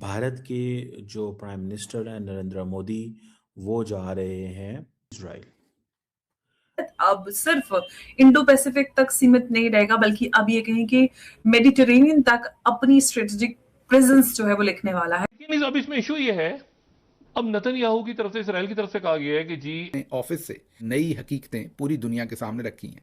भारत के जो prime minister हैं नरेंद्र मोदी, वो जा रहे हैं इजराइल। अब सिर्फ इंडो पैसिफिक तक सीमित नहीं रहेगा, बल्कि अब ये कहें कि मेडिटेरेनियन तक अपनी स्ट्रेटेजिक प्रेजेंस जो है वो लिखने वाला है। लेकिन अब इसमें इशू ये है, अब नेतन्याहू की तरफ से, इसराइल की तरफ से कहा गया है कि जी ऑफिस से नई हकीकतें पूरी दुनिया के सामने रखी हैं।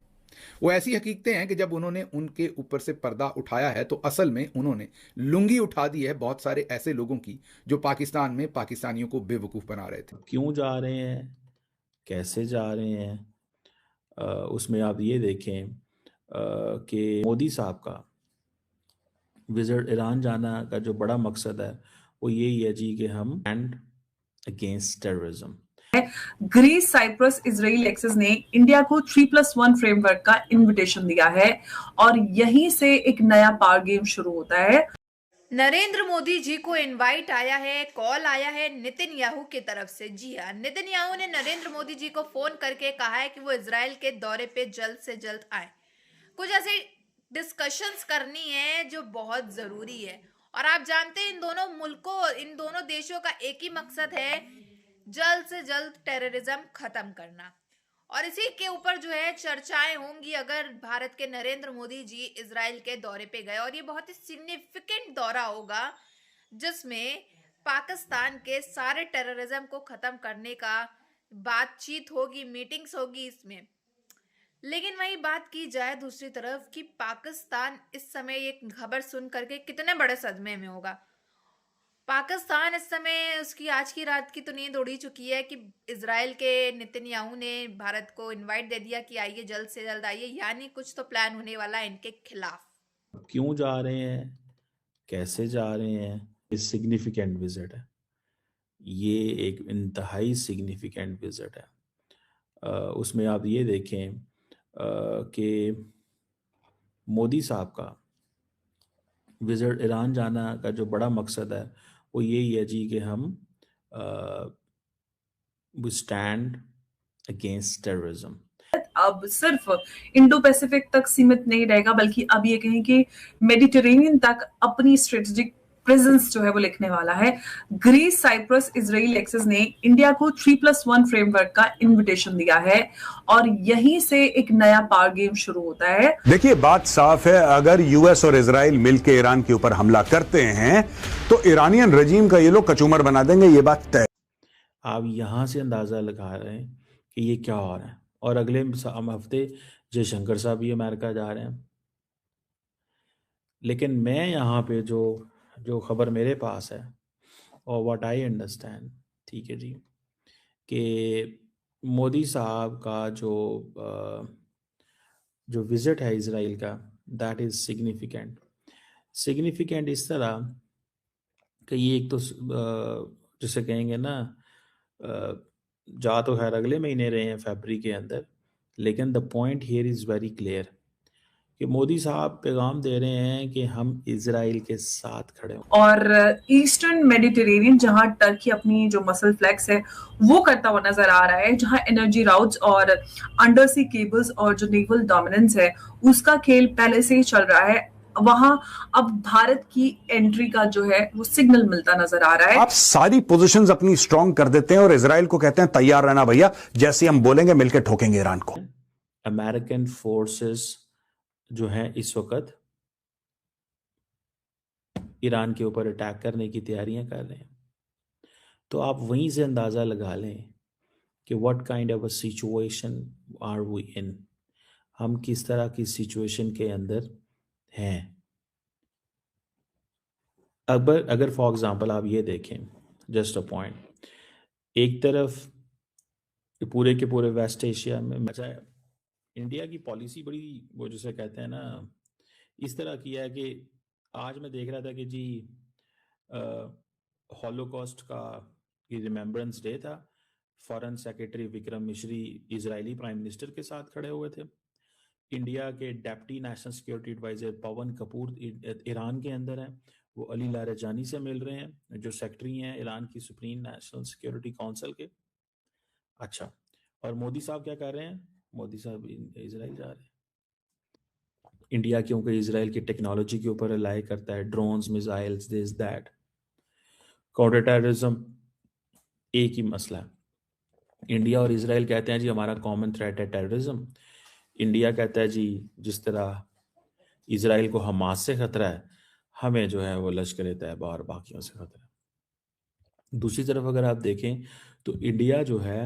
वो ऐसी हकीकतें हैं कि जब उन्होंने उनके ऊपर से पर्दा उठाया है तो असल में उन्होंने लुंगी उठा दी है बहुत सारे ऐसे लोगों की जो पाकिस्तान में पाकिस्तानियों को बेवकूफ़ बना रहे थे। क्यों जा रहे हैं, कैसे जा रहे हैं, उसमें आप ये देखें कि मोदी साहब का विजिट ईरान जाना का जो बड़ा मकसद है वो यही है जी कि हम stand against terrorism. Greece, Cyprus, Israel axis ने इंडिया को 3+1 फ्रेमवर्क का इनविटेशन दिया है और यहीं से एक नया पावर गेम शुरू होता है। नरेंद्र मोदी जी को इनवाइट आया है, कॉल आया है नेतन्याहू की तरफ से। जी हाँ, नेतन्याहू ने नरेंद्र मोदी जी को फोन करके कहा है कि वो इजराइल के दौरे पे जल्द से जल्द आए। कुछ ऐसी डिस्कशंस करनी है जो बहुत जरूरी है। और आप जानते हैं इन दोनों मुल्कों, इन दोनों देशों का एक ही मकसद है, जल्द से जल्द टेररिज्म खत्म करना। और इसी के ऊपर जो है चर्चाएं होंगी अगर भारत के नरेंद्र मोदी जी इजराइल के दौरे पे गए। और ये बहुत ही सिग्निफिकेंट दौरा होगा जिसमें पाकिस्तान के सारे टेररिज्म को खत्म करने का बातचीत होगी, मीटिंग्स होगी इसमें। लेकिन वही बात की जाए दूसरी तरफ कि पाकिस्तान इस समय ये खबर सुन करके कितने बड़े सदमे में होगा। पाकिस्तान इस समय, उसकी आज की रात की तो नींद उड़ी चुकी है कि इजराइल के नेतन्याहू ने भारत को इनवाइट दे दिया कि आइए, जल्द से जल्द आइए, यानी कुछ तो प्लान होने वाला है इनके खिलाफ। क्यों जा रहे हैं, कैसे जा रहे हैं, ये सिग्निफिकेंट विजिट है। ये एक इंतहाई सिग्निफिकेंट विजिट है। उसमें आप ये देखें कि मोदी साहब का विजिट ईरान जाना का जो बड़ा मकसद है वो यही है जी कि हम स्टैंड अगेंस्ट टेररिज्म। अब सिर्फ इंडो पैसिफिक तक सीमित नहीं रहेगा, बल्कि अब ये कहें कि मेडिटेरेनियन तक अपनी स्ट्रेटेजिक प्रेजेंस जो है वो लिखने वाला है। ग्रीस, साइप्रस, इजराइल एक्सेस ने इंडिया को 3+1 फ्रेमवर्क का इनविटेशन दिया है और यहीं से एक नया पावर गेम शुरू होता है। देखिए, बात साफ है, अगर यूएस और इजराइल मिलकर ईरान के ऊपर हमला करते हैं तो ईरानियन रजीम का ये लोग कचूमर बना देंगे, ये बात तय। आप यहां से अंदाजा लगा रहे हैं कि ये क्या हो रहा है। और अगले हफ्ते जयशंकर साहब भी अमेरिका जा रहे हैं। लेकिन मैं यहाँ पे जो जो खबर मेरे पास है और व्हाट आई अंडरस्टैंड, ठीक है जी, कि मोदी साहब का जो विजिट है इजराइल का, दैट इज सिग्निफिकेंट। सिग्निफिकेंट इस तरह कि ये एक तो जैसे कहेंगे ना, जा तो खैर अगले महीने रहे हैं फरवरी के अंदर, लेकिन the point here is very clear कि मोदी साहब पैगाम दे रहे हैं कि हम इजराइल के साथ खड़े हों। और ईस्टर्न मेडिटेरेनियन, जहां टर्की अपनी जो मसल फ्लैक्स है वो करता हुआ नजर आ रहा है, जहां एनर्जी राउट्स और अंडर सी केबल्स और जो नेवल डोमिनेंस है उसका खेल पहले से ही चल रहा है, वहां अब भारत की एंट्री का जो है वो सिग्नल मिलता नजर आ रहा है। आप सारी पोजीशंस अपनी स्ट्रांग कर देते हैं और इजराइल को कहते हैं तैयार रहना भैया, जैसे हम बोलेंगे मिलकर ठोकेंगे ईरान को। अमेरिकन फोर्सेस जो हैं इस वक्त ईरान के ऊपर अटैक करने की तैयारियां कर रहे हैं। तो आप वहीं से अंदाज़ा लगा लें कि what kind of a situation are we in, हम किस तरह की सिचुएशन के अंदर हैं। अगर फॉर एग्जांपल आप ये देखें, जस्ट अ पॉइंट, एक तरफ पूरे के पूरे वेस्ट एशिया में इंडिया की पॉलिसी बड़ी, वो जिसे कहते हैं ना, इस तरह किया है कि आज मैं देख रहा था कि जी हॉलोकॉस्ट का रिमेम्बरेंस डे था। फॉरेन सेक्रेटरी विक्रम मिश्री इजरायली प्राइम मिनिस्टर के साथ खड़े हुए थे। इंडिया के डेप्टी नेशनल सिक्योरिटी एडवाइजर पवन कपूर ईरान के अंदर हैं, वो अली लारेजानी से मिल रहे हैं जो सेक्रेटरी हैं ईरान की सुप्रीम नेशनल सिक्योरिटी काउंसिल के। अच्छा, और मोदी साहब क्या कर रहे हैं? मोदी साहब इजराइल जा रहे हैं। इंडिया क्योंकि इजराइल की टेक्नोलॉजी के ऊपर रिलाई करता है, drones, missiles, this that, counter terrorism एक ही मसला है। इंडिया और इजराइल कहते हैं जी हमारा कॉमन थ्रेट है टेररिज्म। इंडिया कहता है जी जिस तरह इजराइल को हमास से खतरा है, हमें जो है वो लश्कर तैयबा और बाकियों से खतरा है। दूसरी तरफ अगर आप देखें तो इंडिया जो है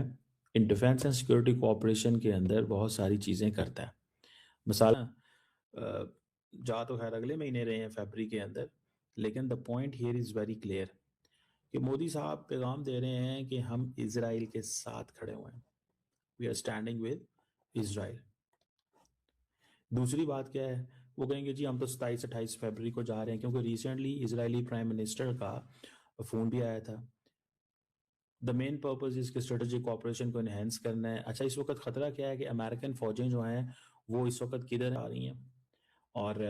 in defence and security cooperation के अंदर बहुत सारी चीज़ें करता है। मिसाल जा तो खैर अगले महीने रहे हैं फरवरी के अंदर, लेकिन the point here is very clear कि मोदी साहब पैगाम दे रहे हैं कि हम इजराइल के साथ खड़े हुए हैं, we are standing with Israel. दूसरी बात क्या है, वो कहेंगे जी हम तो 27-28 फरवरी को जा रहे हैं, क्योंकि रिसेंटली इजरायली प्राइम मिनिस्टर का फ़ोन भी आया था। द मेन पर्पज इसके स्ट्रेटेजिक कोऑपरेशन को इन्हेंस करना है। अच्छा, इस वक्त ख़तरा क्या है कि अमेरिकन फ़ौजें जो हैं वो इस वक्त किधर आ रही हैं और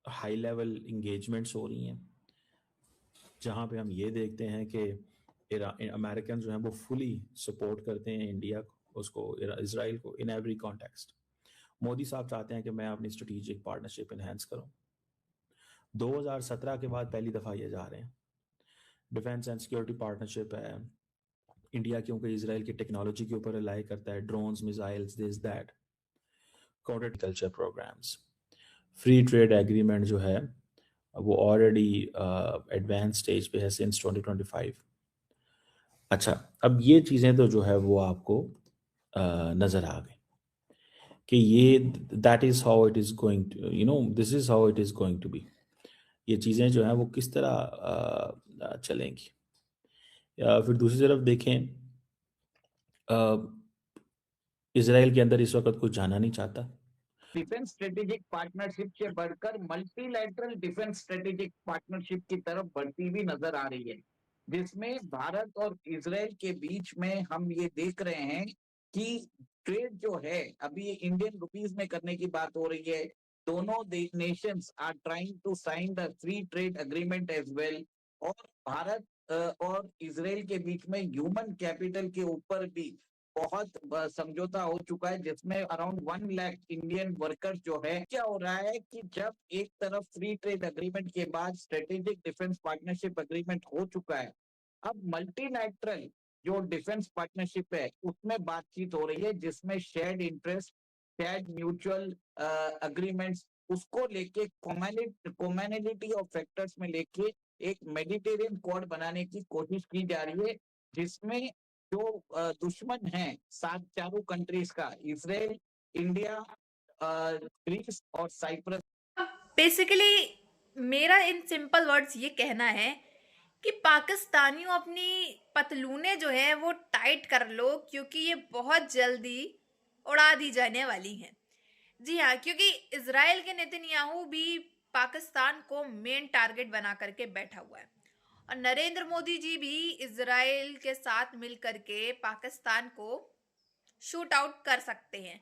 हाई लेवल इंगेजमेंट्स हो रही हैं, जहाँ पे हम ये देखते हैं कि अमेरिकन जो हैं वो फुली सपोर्ट करते हैं इंडिया को, उसको, इजराइल को इन एवरी कॉन्टेक्स्ट। मोदी साहब चाहते हैं कि मैं अपनी स्ट्रेटेजिक पार्टनरशिप इन्हेंस करूं। 2017 के बाद पहली दफ़ा ये जा रहे हैं। डिफेंस एंड सिक्योरिटी पार्टनरशिप है। इंडिया क्योंकि इजराइल की टेक्नोलॉजी के ऊपर रिलाई करता है, drones, missiles, this that, counter culture programmes, free trade agreement जो है वो ऑलरेडी एडवांस स्टेज पे है सिंस 2025। अच्छा, अब ये चीज़ें तो जो है वो आपको नज़र आ गई कि ये that is how it is going to, you know, this is how it is going to be. ये चीज़ें जो हैं वो किस तरह चलेंगी। फिर दूसरी तरफ देखें, इजराइल के अंदर इस वक्त कुछ जाना नहीं चाहता। डिफेंस स्ट्रेटेजिक पार्टनरशिप से बढ़कर मल्टीलैटरल डिफेंस स्ट्रेटेजिक पार्टनरशिप की तरफ बढ़ती हुई नजर आ रही है, जिसमें भारत और इजराइल के बीच में हम ये देख रहे हैं कि ट्रेड जो है अभी इंडियन रुपीस में करने की बात हो रही है। दोनों nations are trying to sign the free trade agreement as well, और भारत और इजराइल के बीच में ह्यूमन कैपिटल के ऊपर भी बहुत समझौता हो चुका है, जिसमें अराउंड 1 लाख इंडियन वर्कर्स जो है। क्या हो रहा है कि जब एक तरफ फ्री ट्रेड एग्रीमेंट के बाद स्ट्रेटेजिक डिफेंस पार्टनरशिप एग्रीमेंट हो चुका है, अब मल्टीलैटरल जो डिफेंस पार्टनरशिप है उसमें बातचीत हो रही है, जिसमें shared interest, shared mutual agreements, उसको लेके कॉमनैलिटी ऑफ फैक्टर्स में लेके एक मेडिटेरियन कोड बनाने की कोशिश की जा रही है, जिसमें जो दुश्मन है चारों कंट्रीज का, इजराइल, इंडिया, ग्रीस और साइप्रस। बेसिकली मेरा इन सिंपल वर्ड्स ये कहना है कि पाकिस्तानियों अपनी पतलूनें जो है वो टाइट कर लो, क्योंकि ये बहुत जल्दी उड़ा दी जाने वाली हैं। जी हाँ, क्योंकि इजराइल के नेतन्याहू भी पाकिस्तान को मेन टारगेट बना करके बैठा हुआ है, और नरेंद्र मोदी जी भी इजराइल के साथ मिल करके पाकिस्तान को शूट आउट कर सकते हैं।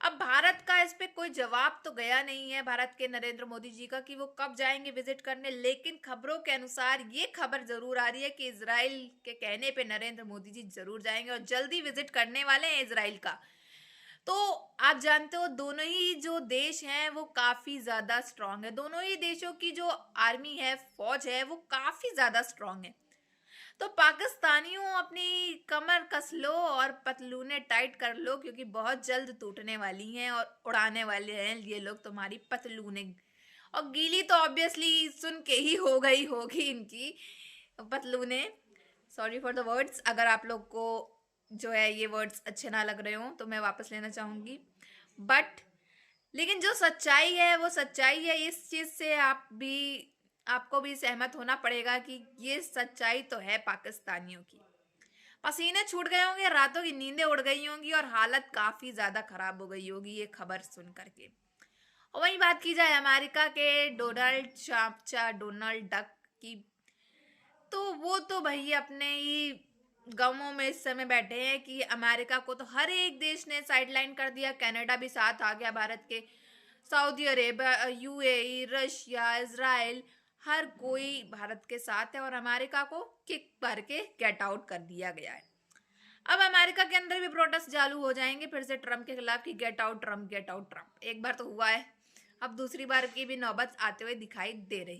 अब भारत का इस पे कोई जवाब तो गया नहीं है भारत के नरेंद्र मोदी जी का कि वो कब जाएंगे विजिट करने, लेकिन खबरों के अनुसार ये खबर जरूर आ रही है कि इजराइल के कहने पे नरेंद्र मोदी जी जरूर जाएंगे और जल्दी विजिट करने वाले हैं इजराइल का। तो आप जानते हो दोनों ही जो देश हैं वो काफी ज्यादा स्ट्रांग है, दोनों ही देशों की जो आर्मी है, फौज है, वो काफी ज्यादा स्ट्रांग है। तो पाकिस्तानियों अपनी कमर कस लो और पतलूने टाइट कर लो, क्योंकि बहुत जल्द टूटने वाली हैं और उड़ाने वाले हैं ये लोग तुम्हारी पतलूने। और गीली तो ऑब्वियसली सुन के ही हो गई होगी इनकी पतलूने। सॉरी फॉर द वर्ड्स, अगर आप लोग को जो है ये वर्ड्स अच्छे ना लग रहे हो तो मैं वापस लेना चाहूँगी, बट लेकिन जो सच्चाई है वो सच्चाई है। इस चीज़ से आपको भी सहमत होना पड़ेगा कि ये सच्चाई तो है पाकिस्तानियों की। पसीने छूट गए होंगे, रातों की नींदें उड़ गई होंगी और हालत काफ़ी ज़्यादा ख़राब हो गई होगी ये खबर सुन करके। और वहीं बात की जाए अमेरिका के डोनाल्ड डक की, तो वो तो भाई अपने ही गमों में इस समय बैठे हैं कि अमेरिका को तो हर एक देश ने साइडलाइन कर दिया, कनाडा भी साथ आ गया भारत के, Saudi Arabia, UAE, Russia, Israel, हर कोई भारत के साथ है और अमेरिका को किक भर के गेट आउट कर दिया गया है। अब अमेरिका के अंदर भी प्रोटेस्ट चालू हो जाएंगे फिर से ट्रम्प के खिलाफ कि get out Trump, get out Trump. एक बार तो हुआ है, अब दूसरी बार की भी नौबत आते हुए दिखाई दे रही।